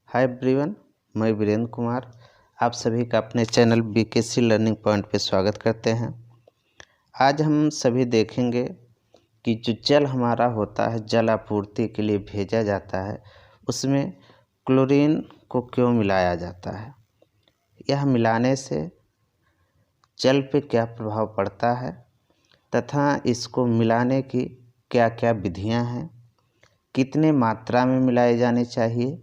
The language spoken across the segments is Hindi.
हाय एवरीवन, मैं वीरेंद्र कुमार आप सभी का अपने चैनल बीकेसी लर्निंग पॉइंट पे स्वागत करते हैं। आज हम सभी देखेंगे कि जो जल हमारा होता है, जल आपूर्ति के लिए भेजा जाता है, उसमें क्लोरीन को क्यों मिलाया जाता है, यह मिलाने से जल पे क्या प्रभाव पड़ता है तथा इसको मिलाने की क्या क्या विधियां हैं, कितने मात्रा में मिलाए जाने चाहिए,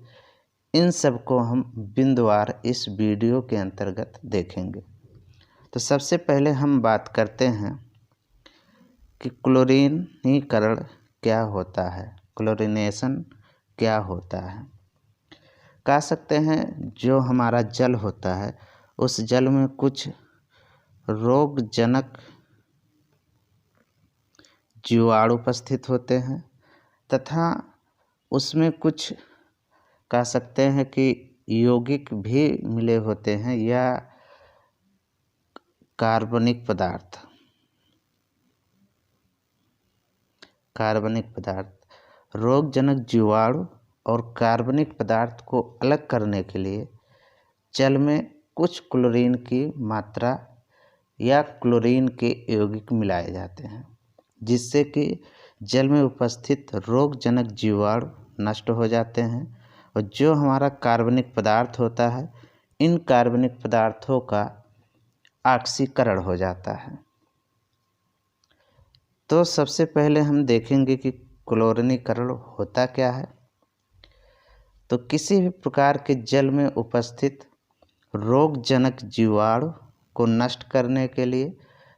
इन सब को हम बिंदुवार इस वीडियो के अंतर्गत देखेंगे। तो सबसे पहले हम बात करते हैं कि क्लोरीनीकरण क्या होता है, क्लोरीनेशन क्या होता है। कह सकते हैं जो हमारा जल होता है उस जल में कुछ रोगजनक जीवाणु उपस्थित होते हैं तथा उसमें कुछ कह सकते हैं कि यौगिक भी मिले होते हैं या कार्बनिक पदार्थ रोगजनक जीवाणु और कार्बनिक पदार्थ को अलग करने के लिए जल में कुछ क्लोरीन की मात्रा या क्लोरीन के यौगिक मिलाए जाते हैं, जिससे कि जल में उपस्थित रोगजनक जीवाणु नष्ट हो जाते हैं और जो हमारा कार्बनिक पदार्थ होता है, इन कार्बनिक पदार्थों का ऑक्सीकरण हो जाता है। तो सबसे पहले हम देखेंगे कि क्लोरीनीकरण होता क्या है। तो किसी भी प्रकार के जल में उपस्थित रोगजनक जीवाणु को नष्ट करने के लिए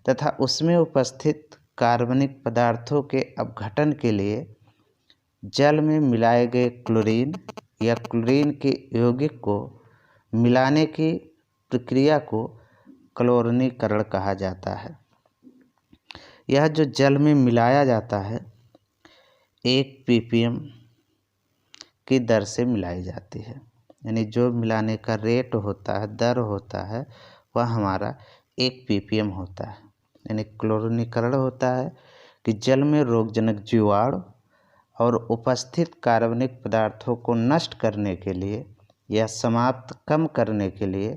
तथा उसमें उपस्थित कार्बनिक पदार्थों के अपघटन के लिए जल में मिलाए गए क्लोरीन या क्लोरीन के यौगिक को मिलाने की प्रक्रिया को क्लोरीनीकरण कहा जाता है। यह जो जल में मिलाया जाता है 1 ppm की दर से मिलाई जाती है, यानी जो मिलाने का रेट होता है, दर होता है, वह हमारा 1 ppm होता है। यानी क्लोरीनीकरण होता है कि जल में रोगजनक जीवाणु और उपस्थित कार्बनिक पदार्थों को नष्ट करने के लिए या समाप्त कम करने के लिए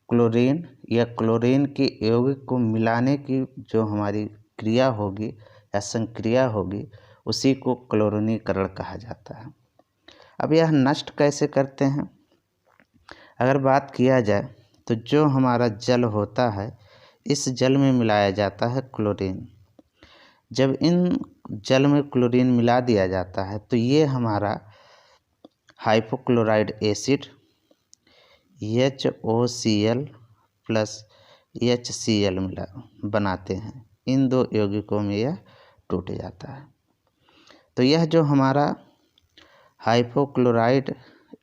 क्लोरीन या क्लोरीन के यौगिक को मिलाने की जो हमारी क्रिया होगी या संक्रिया होगी, उसी को क्लोरीनीकरण कहा जाता है। अब यह नष्ट कैसे करते हैं, अगर बात किया जाए तो जो हमारा जल होता है, इस जल में मिलाया जाता है क्लोरीन। जब इन जल में क्लोरीन मिला दिया जाता है तो ये हमारा hypochloride acid HOCl plus HCl मिला बनाते हैं। इन दो यौगिकों में यह टूट जाता है। तो यह जो हमारा हाइपोक्लोराइड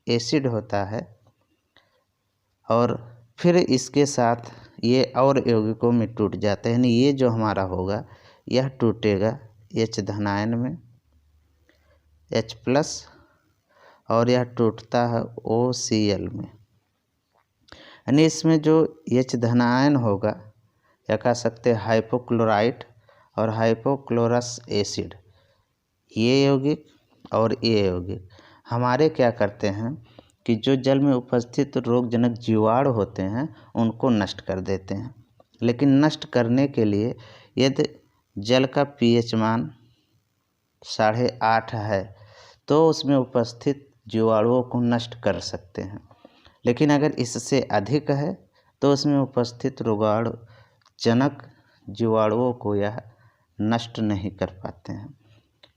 एसिड होता है और फिर इसके साथ ये और यौगिकों में टूट जाते हैं, यानी ये जो हमारा होगा यह टूटेगा H धनायन में, H प्लस, और यह टूटता है OCl में। यानी इसमें जो H धनायन होगा या कह सकते हैं हाइपोक्लोराइड और हाइपोक्लोरस एसिड, ये यौगिक और ये यौगिक हमारे क्या करते हैं कि जो जल में उपस्थित रोगजनक जीवाणु होते हैं उनको नष्ट कर देते हैं। लेकिन नष्ट करने के लिए यदि जल का pH मान 8.5 है तो उसमें उपस्थित जीवाणुओं को नष्ट कर सकते हैं, लेकिन अगर इससे अधिक है तो उसमें उपस्थित रोगाणुजनक जीवाणुओं को यह नष्ट नहीं कर पाते हैं।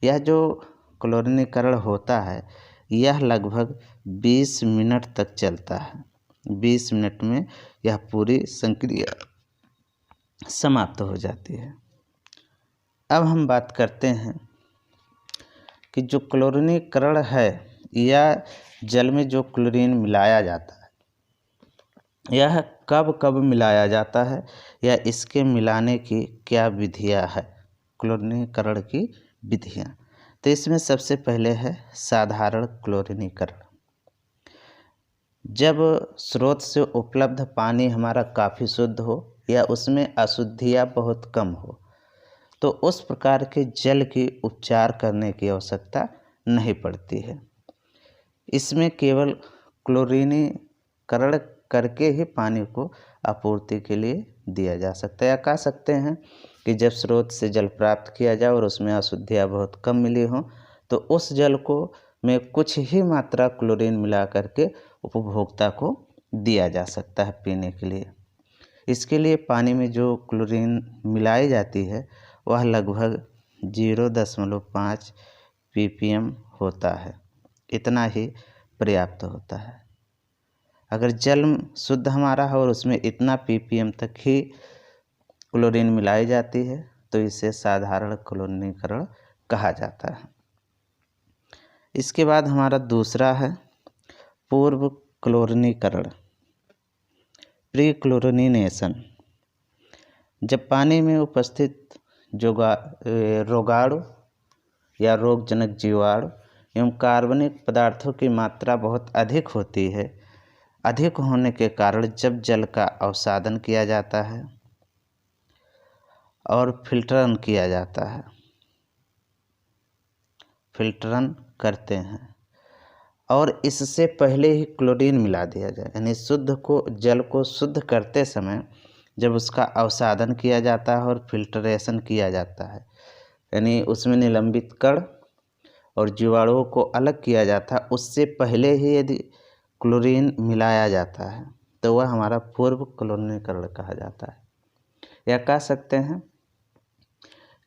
यह जो क्लोरीनीकरण होता है यह लगभग 20 मिनट तक चलता है। 20 मिनट में यह पूरी संक्रिया समाप्त हो जाती है। अब हम बात करते हैं कि जो क्लोरीनीकरण है या जल में जो क्लोरीन मिलाया जाता है, यह कब कब मिलाया जाता है या इसके मिलाने की क्या विधियां है, क्लोरीनीकरण की विधियां। तो इसमें सबसे पहले है साधारण क्लोरीनीकरण। जब स्रोत से उपलब्ध पानी हमारा काफ़ी शुद्ध हो या उसमें अशुद्धियाँ बहुत कम हो, तो उस प्रकार के जल की उपचार करने की आवश्यकता नहीं पड़ती है। इसमें केवल क्लोरीनीकरण करके ही पानी को आपूर्ति के लिए दिया जा सकता है। या कह सकते हैं कि जब स्रोत से जल प्राप्त किया जाए और उसमें अशुद्धियाँ बहुत कम मिली हों तो उस जल को में कुछ ही मात्रा क्लोरीन मिला करके उपभोक्ता को दिया जा सकता है पीने के लिए। इसके लिए पानी में जो क्लोरीन मिलाई जाती है वह लगभग 0.5 ppm होता है। इतना ही पर्याप्त होता है। अगर जल शुद्ध हमारा है और उसमें इतना ppm तक ही क्लोरीन मिलाई जाती है तो इसे साधारण क्लोरीनीकरण कहा जाता है। इसके बाद हमारा दूसरा है पूर्व क्लोरीनीकरण, प्री क्लोरिनेशन। जब पानी में उपस्थित रोगाणु या रोगजनक जीवाणु एवं कार्बनिक पदार्थों की मात्रा बहुत अधिक होती है, अधिक होने के कारण जब जल का अवसादन किया जाता है और फिल्टरन किया जाता है, फिल्टरन करते हैं और इससे पहले ही क्लोरीन मिला दिया जाए, यानी जल को शुद्ध करते समय जब उसका अवसादन किया जाता है और फिल्ट्रेशन किया जाता है, यानी उसमें निलंबित कण और जीवाणुओं को अलग किया जाता है, उससे पहले ही यदि क्लोरीन मिलाया जाता है तो वह हमारा पूर्व क्लोरीनीकरण कहा जाता है। या कह सकते हैं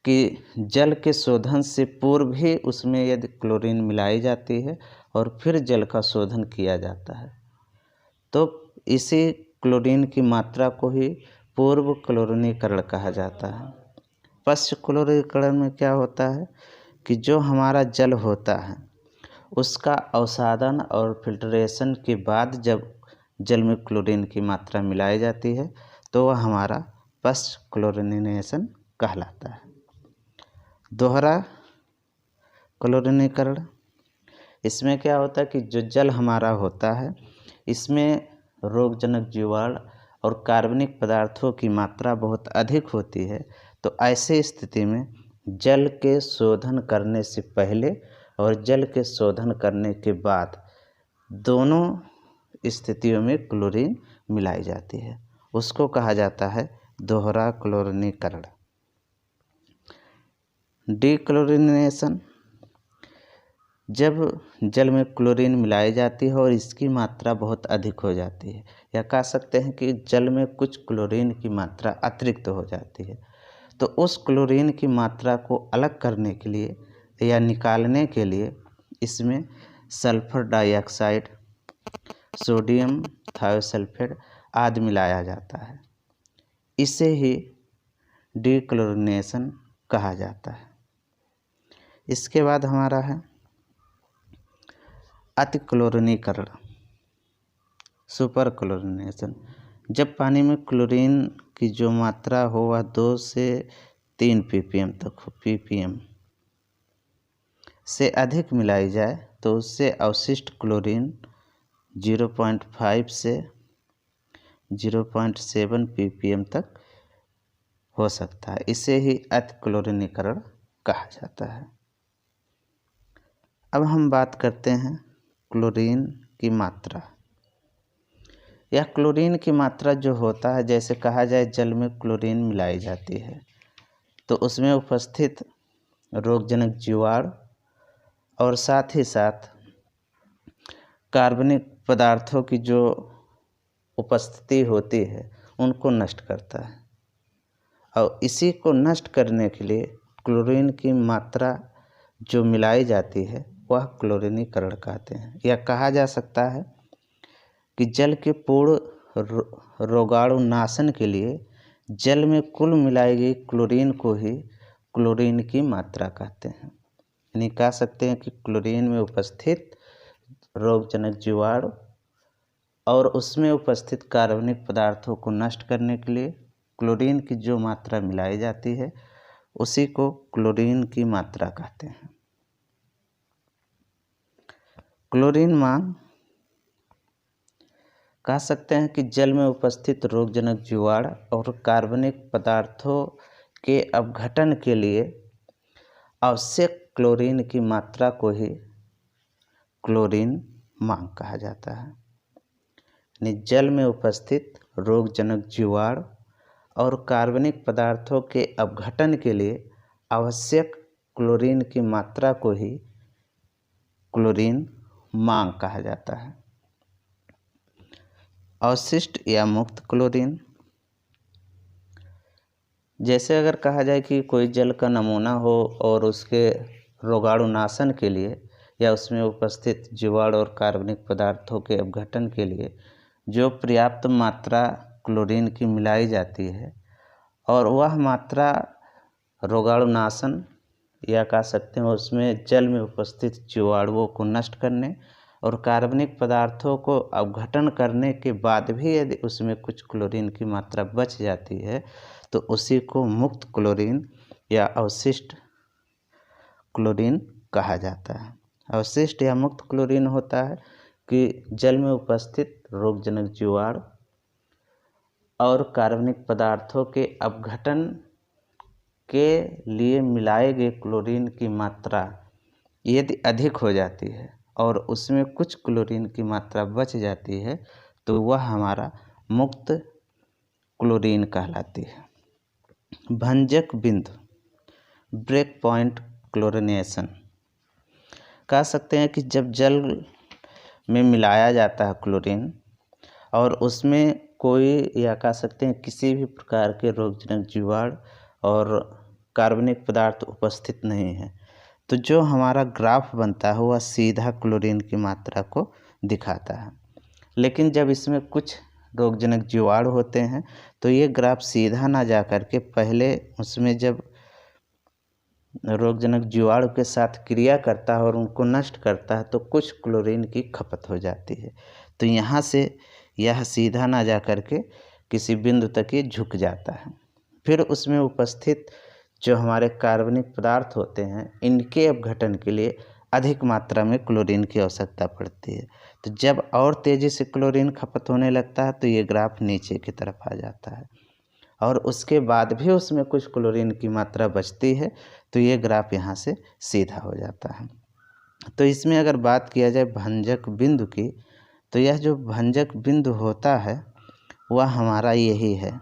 कि जल के शोधन से पूर्व ही उसमें यदि क्लोरीन मिलाई जाती है और फिर जल का शोधन किया जाता है तो इसी क्लोरीन की मात्रा को ही पूर्व क्लोरीनीकरण कहा जाता है। पश्च क्लोरीनीकरण में क्या होता है कि जो हमारा जल होता है उसका अवसादन और फिल्ट्रेशन के बाद जब जल में क्लोरीन की मात्रा मिलाई जाती है तो वह हमारा पश्च क्लोरीनेशन कहलाता है। दोहरा क्लोरीनीकरण, इसमें क्या होता है कि जो जल हमारा होता है इसमें रोगजनक जीवाणु और कार्बनिक पदार्थों की मात्रा बहुत अधिक होती है, तो ऐसे स्थिति में जल के शोधन करने से पहले और जल के शोधन करने के बाद दोनों स्थितियों में क्लोरीन मिलाई जाती है, उसको कहा जाता है दोहरा क्लोरीनीकरण। डीक्लोरीनेशन, जब जल में क्लोरीन मिलाई जाती है और इसकी मात्रा बहुत अधिक हो जाती है, या कह सकते हैं कि जल में कुछ क्लोरीन की मात्रा अतिरिक्त हो जाती है, तो उस क्लोरीन की मात्रा को अलग करने के लिए या निकालने के लिए इसमें सल्फर डाइऑक्साइड, सोडियम थायोसल्फेट आदि मिलाया जाता है। इसे ही डीक्लोरीनेशन कहा जाता है। इसके बाद हमारा है अति क्लोरीनीकरण, सुपर क्लोरीनेशन। जब पानी में क्लोरीन की जो मात्रा हो वह 2 से 3 ppm तक हो, ppm से अधिक मिलाई जाए तो उससे अवशिष्ट क्लोरीन 0.5 से 0.7 ppm तक हो सकता है। इसे ही अति क्लोरीनीकरण कहा जाता है। अब हम बात करते हैं क्लोरीन की मात्रा। यह क्लोरीन की मात्रा जो होता है, जैसे कहा जाए जल में क्लोरीन मिलाई जाती है तो उसमें उपस्थित रोगजनक जीवाणु और साथ ही साथ कार्बनिक पदार्थों की जो उपस्थिति होती है उनको नष्ट करता है, और इसी को नष्ट करने के लिए क्लोरीन की मात्रा जो मिलाई जाती है वह क्लोरीनीकरण कहते हैं। यह कहा जा सकता है कि जल के पूर्ण रोगाणु नाशन के लिए जल में कुल मिलाई गई क्लोरीन को ही क्लोरीन की मात्रा कहते हैं। यानी कह सकते हैं कि क्लोरीन में उपस्थित रोगजनक जीवाणु और उसमें उपस्थित कार्बनिक पदार्थों को नष्ट करने के लिए क्लोरीन की जो मात्रा मिलाई जाती है उसी को क्लोरीन की मात्रा कहते हैं। क्लोरीन मांग, कह सकते हैं कि जल में उपस्थित रोगजनक जीवाणु और कार्बनिक पदार्थों के अपघटन के लिए आवश्यक क्लोरीन की मात्रा को ही क्लोरीन मांग कहा जाता है। यानी जल में उपस्थित रोगजनक जीवाणु और कार्बनिक पदार्थों के अपघटन के लिए आवश्यक क्लोरीन की मात्रा को ही क्लोरीन मांग कहा जाता है। अवशिष्ट या मुक्त क्लोरीन, जैसे अगर कहा जाए कि कोई जल का नमूना हो और उसके रोगाणुनाशन के लिए या उसमें उपस्थित जीवाणु और कार्बनिक पदार्थों के अपघटन के लिए जो पर्याप्त मात्रा क्लोरीन की मिलाई जाती है और वह मात्रा रोगाणुनाशन या कह सकते हैं उसमें जल में उपस्थित जीवाणुओं को नष्ट करने और कार्बनिक पदार्थों को अपघटन करने के बाद भी यदि उसमें कुछ क्लोरीन की मात्रा बच जाती है तो उसी को मुक्त क्लोरीन या अवशिष्ट क्लोरीन कहा जाता है। अवशिष्ट या मुक्त क्लोरीन होता है कि जल में उपस्थित रोगजनक जीवाणु और कार्बनिक पदार्थों के अपघटन के लिए मिलाए गए क्लोरीन की मात्रा यदि अधिक हो जाती है और उसमें कुछ क्लोरीन की मात्रा बच जाती है तो वह हमारा मुक्त क्लोरीन कहलाती है। भंजक बिंदु, ब्रेक पॉइंट क्लोरिनेशन, कह सकते हैं कि जब जल में मिलाया जाता है क्लोरीन और उसमें कोई या कह सकते हैं किसी भी प्रकार के रोगजनक जीवाणु और कार्बनिक पदार्थ उपस्थित नहीं है तो जो हमारा ग्राफ बनता है वह सीधा क्लोरीन की मात्रा को दिखाता है। लेकिन जब इसमें कुछ रोगजनक जीवाणु होते हैं तो ये ग्राफ सीधा ना जा कर के पहले उसमें जब रोगजनक जीवाणु के साथ क्रिया करता है और उनको नष्ट करता है तो कुछ क्लोरीन की खपत हो जाती है। तो यहाँ से यह सीधा ना जा कर के किसी बिंदु तक ये झुक जाता है। फिर उसमें उपस्थित जो हमारे कार्बनिक पदार्थ होते हैं इनके अपघटन के लिए अधिक मात्रा में क्लोरीन की आवश्यकता पड़ती है। तो जब और तेज़ी से क्लोरीन खपत होने लगता है तो ये ग्राफ नीचे की तरफ आ जाता है और उसके बाद भी उसमें कुछ क्लोरीन की मात्रा बचती है तो ये ग्राफ यहाँ से सीधा हो जाता है। तो इसमें अगर बात किया जाए भंजक बिंदु की तो यह जो भंजक बिंदु होता है वह हमारा यही है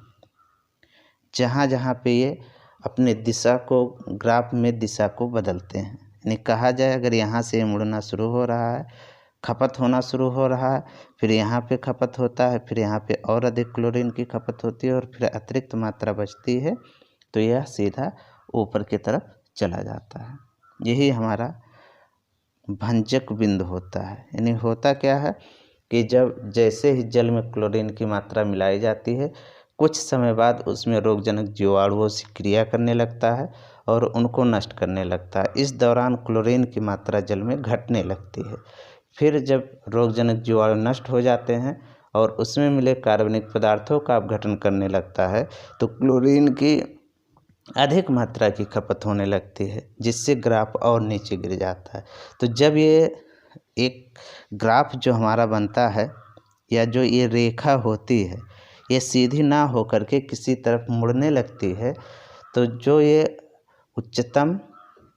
जहाँ जहाँ पे ये अपने दिशा को ग्राफ में दिशा को बदलते हैं। यानी कहा जाए अगर यहाँ से मुड़ना शुरू हो रहा है, खपत होना शुरू हो रहा है, फिर यहाँ पे खपत होता है, फिर यहाँ पे और अधिक क्लोरीन की खपत होती है और फिर अतिरिक्त मात्रा बचती है तो यह सीधा ऊपर की तरफ चला जाता है। यही हमारा भंजक बिंदु होता है। यानी होता क्या है कि जब जैसे ही जल में क्लोरीन की मात्रा मिलाई जाती है कुछ समय बाद उसमें रोगजनक जीवाणुओं से क्रिया करने लगता है और उनको नष्ट करने लगता है। इस दौरान क्लोरीन की मात्रा जल में घटने लगती है। फिर जब रोगजनक जीवाणु नष्ट हो जाते हैं और उसमें मिले कार्बनिक पदार्थों का अपघटन करने लगता है तो क्लोरीन की अधिक मात्रा की खपत होने लगती है जिससे ग्राफ और नीचे गिर जाता है। तो जब ये एक ग्राफ जो हमारा बनता है या जो ये रेखा होती है ये सीधी ना होकर के किसी तरफ मुड़ने लगती है तो जो ये उच्चतम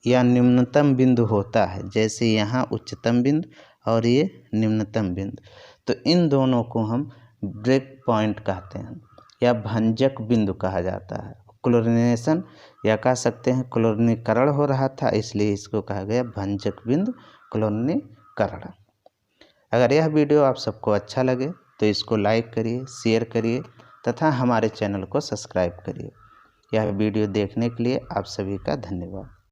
या निम्नतम बिंदु होता है, जैसे यहाँ उच्चतम बिंदु और ये निम्नतम बिंदु, तो इन दोनों को हम ब्रेक पॉइंट कहते हैं या भंजक बिंदु कहा जाता है। क्लोरिनेशन या कह सकते हैं क्लोरीनीकरण हो रहा था इसलिए इसको कहा गया भंजक बिंदु क्लोरीनीकरण। अगर यह वीडियो आप सबको अच्छा लगे तो इसको लाइक करिए, शेयर करिए तथा हमारे चैनल को सब्सक्राइब करिए। यह वीडियो देखने के लिए आप सभी का धन्यवाद।